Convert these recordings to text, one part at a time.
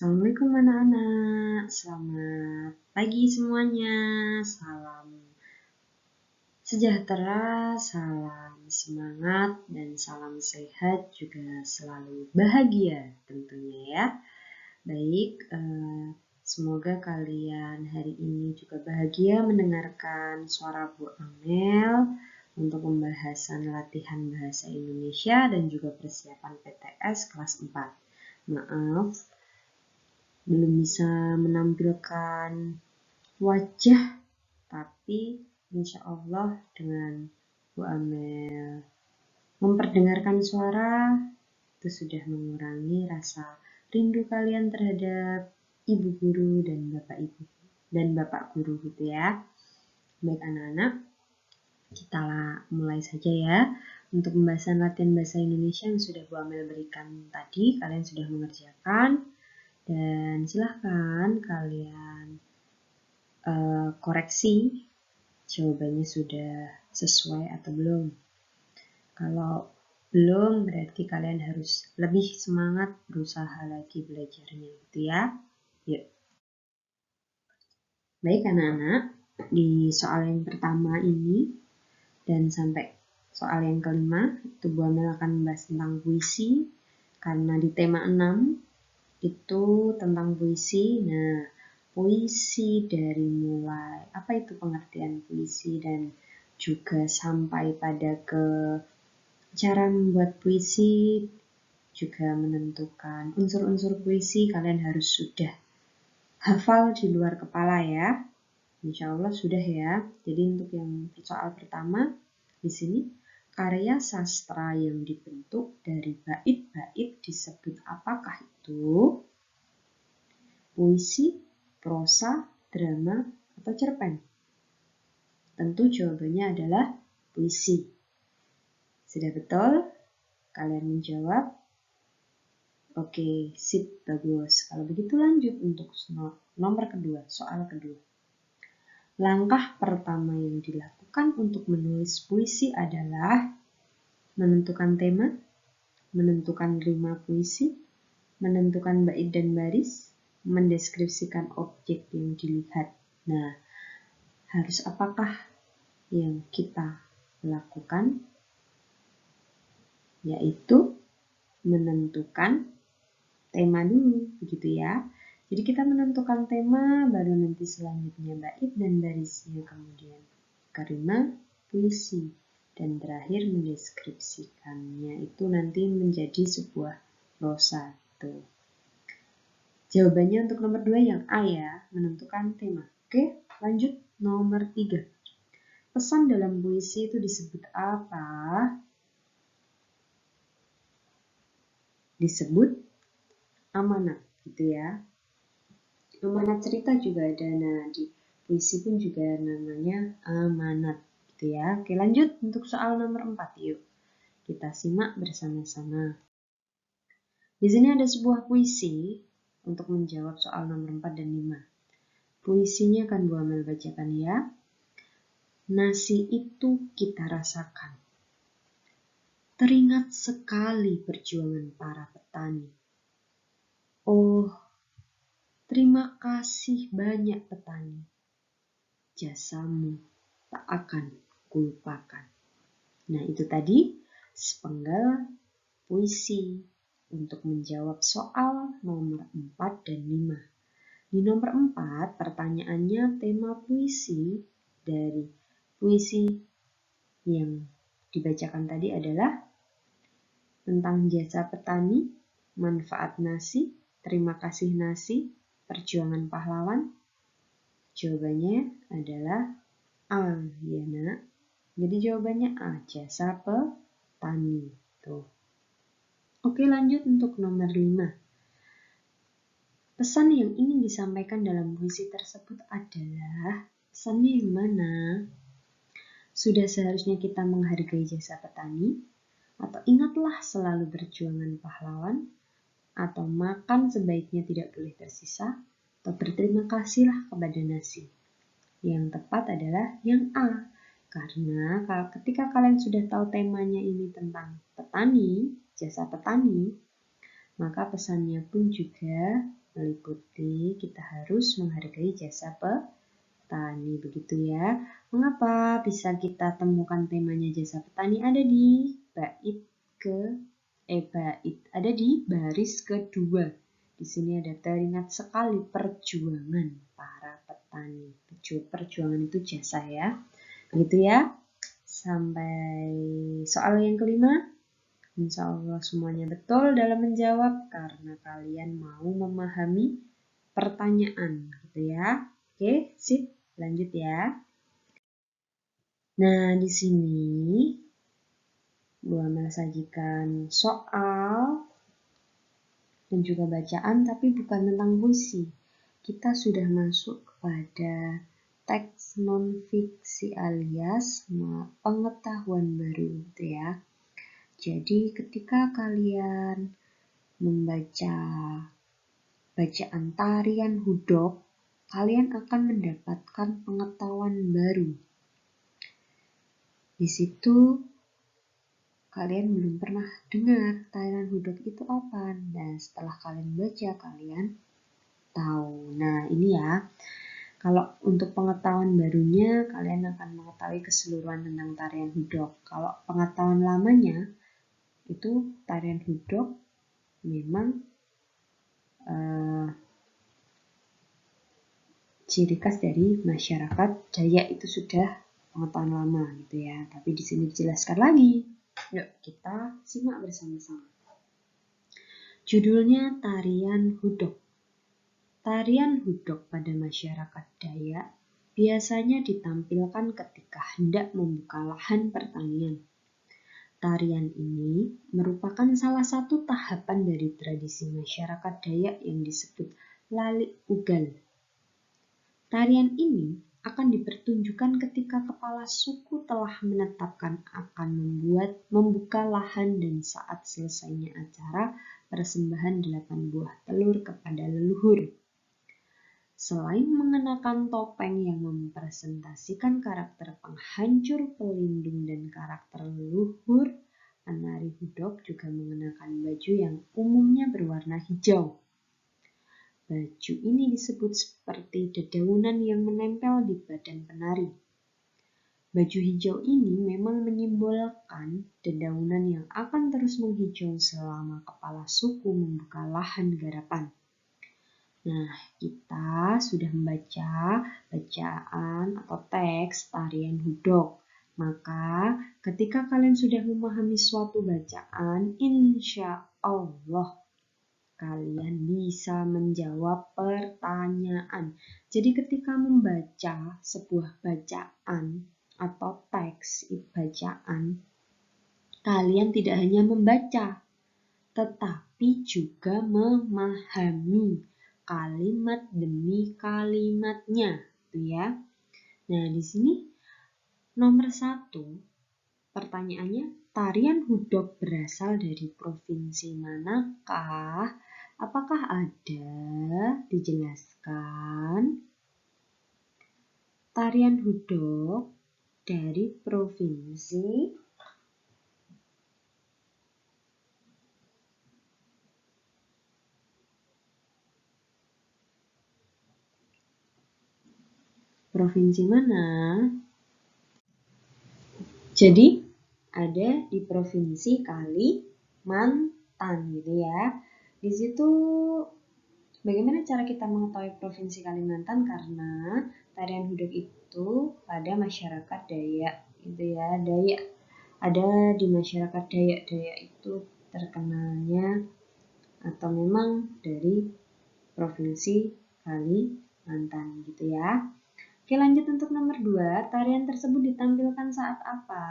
Assalamualaikum anak-anak, selamat pagi semuanya, salam sejahtera, salam semangat, dan salam sehat juga selalu bahagia tentunya ya. Baik, semoga kalian hari ini juga bahagia mendengarkan suara Bu Amel untuk pembahasan latihan bahasa Indonesia dan juga persiapan PTS kelas 4. Maaf, belum bisa menampilkan wajah, tapi insya Allah dengan Bu Amel memperdengarkan suara itu sudah mengurangi rasa rindu kalian terhadap ibu guru dan bapak guru gitu ya. Baik anak-anak, kita mulai saja ya. Untuk pembahasan latihan bahasa Indonesia yang sudah Bu Amel berikan tadi, kalian sudah mengerjakan. Dan silahkan kalian koreksi jawabannya sudah sesuai atau belum. Kalau belum, berarti kalian harus lebih semangat berusaha lagi belajarnya gitu ya. Yuk. Baik anak-anak, di soal yang pertama ini dan sampai soal yang kelima itu Bu Amel akan membahas tentang puisi, karena di tema 6 itu tentang puisi. Nah, puisi dari mulai apa itu pengertian puisi dan juga sampai pada ke cara membuat puisi, juga menentukan unsur-unsur puisi, kalian harus sudah hafal di luar kepala ya. Insya Allah sudah ya. Jadi untuk yang soal pertama di sini, karya sastra yang dibentuk dari bait-bait disebut apakah itu? Puisi, prosa, drama, atau cerpen? Tentu jawabannya adalah puisi. Sudah betul? Kalian menjawab? Oke, sip, bagus. Kalau begitu lanjut untuk nomor kedua, soal kedua. Langkah pertama yang dilakukan untuk menulis puisi adalah menentukan tema, menentukan rima puisi, menentukan bait dan baris, mendeskripsikan objek yang dilihat. Nah, harus apakah yang kita lakukan? Yaitu menentukan tema dulu, begitu ya. Jadi kita menentukan tema, baru nanti selanjutnya bait dan barisnya, kemudian rima puisi, dan terakhir mendeskripsikannya itu nanti menjadi sebuah prosa. Tuh. Jawabannya untuk nomor 2 yang A ya, menentukan tema. Oke, lanjut nomor 3. Pesan dalam puisi itu disebut apa? Disebut amanat gitu ya. Amanat cerita juga ada, nah di puisi pun juga namanya amanat gitu ya. Oke, lanjut untuk soal nomor 4 yuk. Kita simak bersama-sama. Di sini ada sebuah puisi untuk menjawab soal nomor 4 dan 5. Puisinya akan Bu Amel bacakan ya. Nasi itu kita rasakan. Teringat sekali perjuangan para petani. Oh, terima kasih banyak petani. Jasamu tak akan kulupakan. Nah, itu tadi sepenggal puisi untuk menjawab soal nomor 4 dan 5. Di nomor 4, pertanyaannya tema puisi dari puisi yang dibacakan tadi adalah tentang jasa petani, manfaat nasi, terima kasih nasi, perjuangan pahlawan. Jawabannya adalah A, ya nak. Jadi jawabannya A, jasa petani. Tuh. Oke, lanjut untuk nomor 5. Pesan yang ingin disampaikan dalam puisi tersebut adalah, pesannya yang mana? Sudah seharusnya kita menghargai jasa petani, atau ingatlah selalu perjuangan pahlawan, atau makan sebaiknya tidak boleh tersisa, atau berterima kasihlah kepada nasi. Yang tepat adalah yang A, karena ketika kalian sudah tahu temanya ini tentang petani, jasa petani, maka pesannya pun juga meliputi kita harus menghargai jasa petani, begitu ya. Mengapa bisa kita temukan temanya jasa petani ada di ada di baris kedua. Di sini ada teringat sekali perjuangan para petani. Perjuangan itu jasa ya. Begitu ya. Sampai soal yang kelima. Insya Allah semuanya betul dalam menjawab karena kalian mau memahami pertanyaan gitu ya. Oke, sip, lanjut ya. Nah, di sini gua mensajikan soal dan juga bacaan tapi bukan tentang puisi. Kita sudah masuk kepada teks non-fiksi alias pengetahuan baru gitu ya. Jadi ketika kalian membaca bacaan tarian hudok, kalian akan mendapatkan pengetahuan baru. Di situ kalian belum pernah dengar tarian hudok itu apa. Dan setelah kalian baca, kalian tahu. Nah ini ya, kalau untuk pengetahuan barunya, kalian akan mengetahui keseluruhan tentang tarian hudok. Kalau pengetahuan lamanya, itu tarian hudok memang ciri khas dari masyarakat Dayak itu sudah pengetahuan lama gitu ya. Tapi di sini dijelaskan lagi. Yuk kita simak bersama-sama. Judulnya Tarian Hudok. Tarian hudok pada masyarakat Dayak biasanya ditampilkan ketika hendak membuka lahan pertanian. Tarian ini merupakan salah satu tahapan dari tradisi masyarakat Dayak yang disebut Lalik Ugal. Tarian ini akan dipertunjukkan ketika kepala suku telah menetapkan akan membuka lahan dan saat selesainya acara persembahan 8 buah telur kepada leluhur. Selain mengenakan topeng yang mempresentasikan karakter penghancur, pelindung, dan karakter leluhur, penari hudok juga mengenakan baju yang umumnya berwarna hijau. Baju ini disebut seperti dedaunan yang menempel di badan penari. Baju hijau ini memang menyimbolkan dedaunan yang akan terus menghijau selama kepala suku membuka lahan garapan. Nah, kita sudah membaca bacaan atau teks tarian hudok. Maka ketika kalian sudah memahami suatu bacaan, insya Allah kalian bisa menjawab pertanyaan. Jadi ketika membaca sebuah bacaan atau teks bacaan, kalian tidak hanya membaca, tetapi juga memahami kalimat demi kalimatnya, gitu ya. Nah, di sini nomor 1, pertanyaannya, tarian hudok berasal dari provinsi manakah? Apakah ada? Dijelaskan. Tarian hudok dari provinsi mana? Jadi ada di provinsi Kalimantan gitu ya. Di situ bagaimana cara kita mengetahui provinsi Kalimantan? Karena tarian hudok itu pada masyarakat Dayak gitu ya. Dayak ada di masyarakat Dayak. Dayak itu terkenalnya atau memang dari provinsi Kalimantan gitu ya. Oke, lanjut untuk nomor 2. Tarian tersebut ditampilkan saat apa?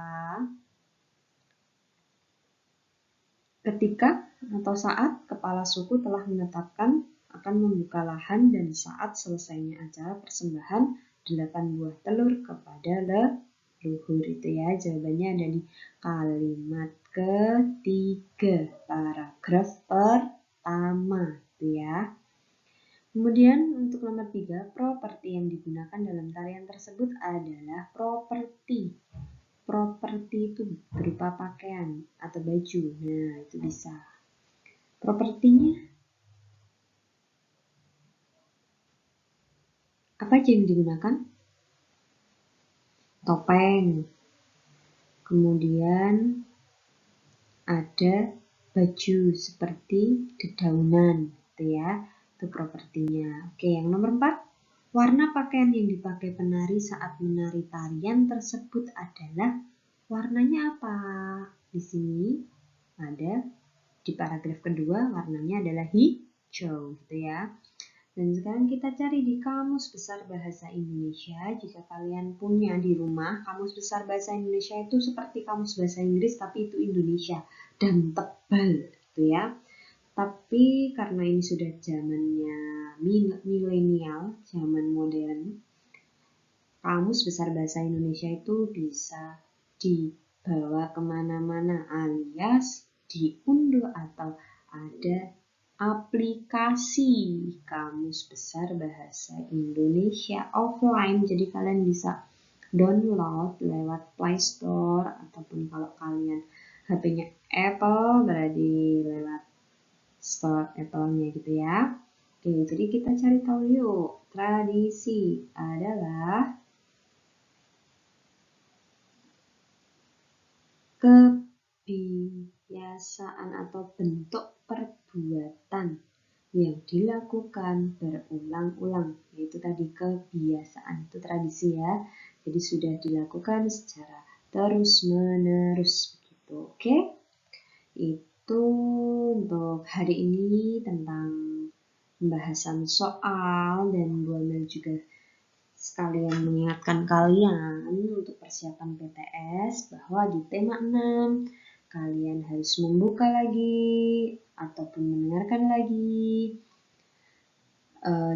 Ketika atau saat kepala suku telah menetapkan akan membuka lahan dan saat selesainya acara persembahan 8 buah telur kepada leluhur itu ya. Jawabannya ada di kalimat ketiga, paragraf pertama itu ya. Kemudian untuk nomor 3, properti yang digunakan dalam tarian tersebut adalah properti. Properti itu berupa pakaian atau baju. Nah, itu bisa. Propertinya Apa aja yang digunakan? Topeng. Kemudian ada baju seperti dedaunan, gitu ya. Itu propertinya. Oke, yang nomor 4, warna pakaian yang dipakai penari saat menari tarian tersebut adalah warnanya apa? Di sini ada di paragraf kedua warnanya adalah hijau, gitu ya. Dan sekarang kita cari di Kamus Besar Bahasa Indonesia. Jika kalian punya di rumah, Kamus Besar Bahasa Indonesia itu seperti Kamus Bahasa Inggris, tapi itu Indonesia dan tebal, gitu ya. Tapi karena ini sudah zamannya milenial, zaman modern, Kamus Besar Bahasa Indonesia itu bisa dibawa kemana-mana alias diunduh atau ada aplikasi Kamus Besar Bahasa Indonesia offline. Jadi kalian bisa download lewat Play Store ataupun kalau kalian HP-nya Apple berarti lewat Store Apple-nya gitu ya. Oke, jadi kita cari tahu yuk. Tradisi adalah kebiasaan atau bentuk perbuatan yang dilakukan berulang-ulang, yaitu tadi kebiasaan, itu tradisi ya. Jadi sudah dilakukan secara terus-menerus begitu. Oke? Itu untuk hari ini tentang pembahasan soal, dan Bu Amel juga sekalian mengingatkan kalian untuk persiapan PTS bahwa di tema 6 kalian harus membuka lagi ataupun mendengarkan lagi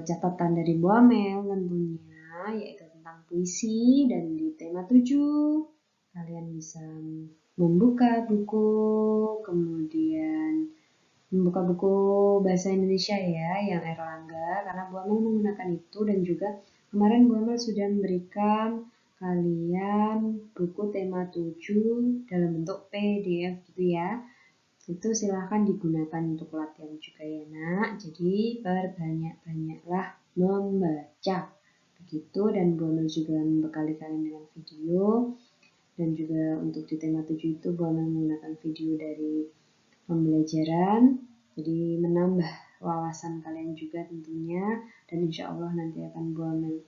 catatan dari Bu Amel tentunya, yaitu tentang puisi. Dan di tema 7 kalian bisa membuka buku, kemudian membuka buku bahasa Indonesia ya yang Erlangga, karena Bu Amel menggunakan itu. Dan juga kemarin Bu Amel sudah memberikan kalian buku tema 7 dalam bentuk PDF gitu ya. Itu silahkan digunakan untuk latihan juga ya nak. Jadi perbanyak-banyaklah membaca begitu. Dan Bu Amel juga membekali kalian dengan video. Dan juga untuk di tema 7 itu Bu Amel menggunakan video dari pembelajaran, jadi menambah wawasan kalian juga tentunya. Dan insya Allah nanti akan Bu Amel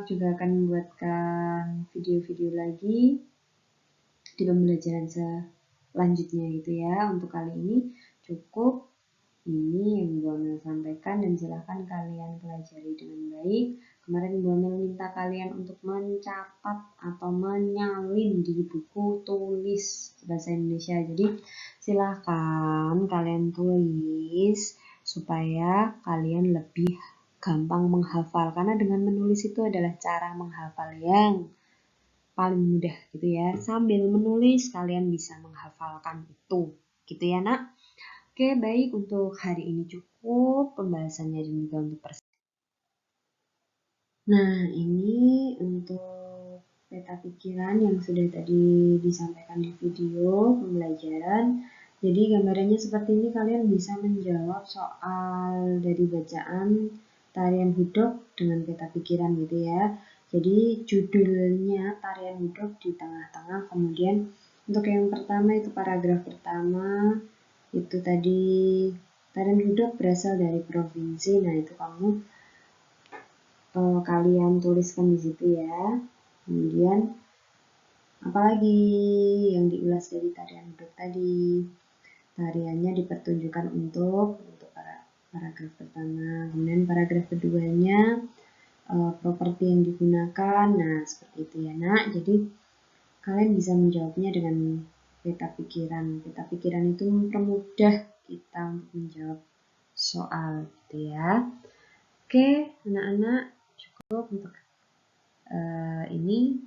juga akan membuatkan video-video lagi di pembelajaran selanjutnya gitu ya. Untuk kali ini cukup ini yang Bu Amel sampaikan, dan silahkan kalian pelajari dengan baik. Kemarin Bu Amel minta kalian untuk mencatat atau menyalin di buku tulis bahasa Indonesia. Jadi silahkan kalian tulis supaya kalian lebih gampang menghafal, karena dengan menulis itu adalah cara menghafal yang paling mudah gitu ya. Sambil menulis kalian bisa menghafalkan itu gitu ya nak. Oke, baik, untuk hari ini cukup pembahasannya dan juga untuk Nah, ini untuk peta pikiran yang sudah tadi disampaikan di video pembelajaran. Jadi gambarannya seperti ini, kalian bisa menjawab soal dari bacaan tarian hudok dengan peta pikiran gitu ya. Jadi judulnya tarian hudok di tengah-tengah, kemudian untuk yang pertama itu paragraf pertama itu tadi tarian hudok berasal dari provinsi. Nah, itu kalian tuliskan di situ ya. Kemudian apalagi yang diulas dari tarian hudok tadi, tariannya dipertunjukkan untuk paragraf pertama. Kemudian paragraf keduanya properti yang digunakan. Nah, seperti itu ya nak. Jadi kalian bisa menjawabnya dengan peta pikiran. Peta pikiran itu mempermudah kita untuk menjawab soal gitu ya. Oke, anak-anak, cukup untuk ini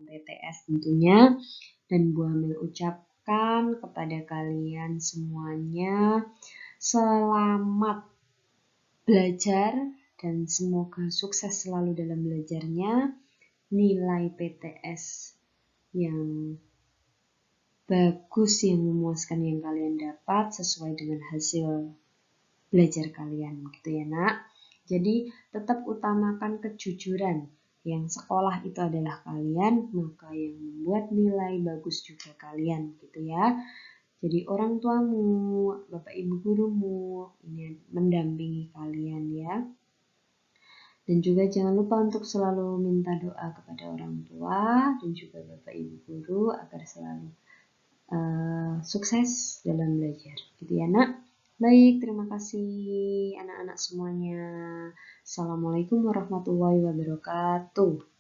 PTS tentunya. Dan Bu Amel ucapkan kepada kalian semuanya selamat belajar dan semoga sukses selalu dalam belajarnya. Nilai PTS yang bagus, yang memuaskan yang kalian dapat sesuai dengan hasil belajar kalian gitu ya nak. Jadi tetap utamakan kejujuran. Yang sekolah itu adalah kalian, maka yang membuat nilai bagus juga kalian, gitu ya. Jadi orang tuamu, bapak ibu gurumu ini mendampingi kalian ya. Dan juga jangan lupa untuk selalu minta doa kepada orang tua dan juga bapak ibu guru agar selalu sukses dalam belajar, gitu ya nak. Baik, terima kasih anak-anak semuanya. Assalamualaikum warahmatullahi wabarakatuh.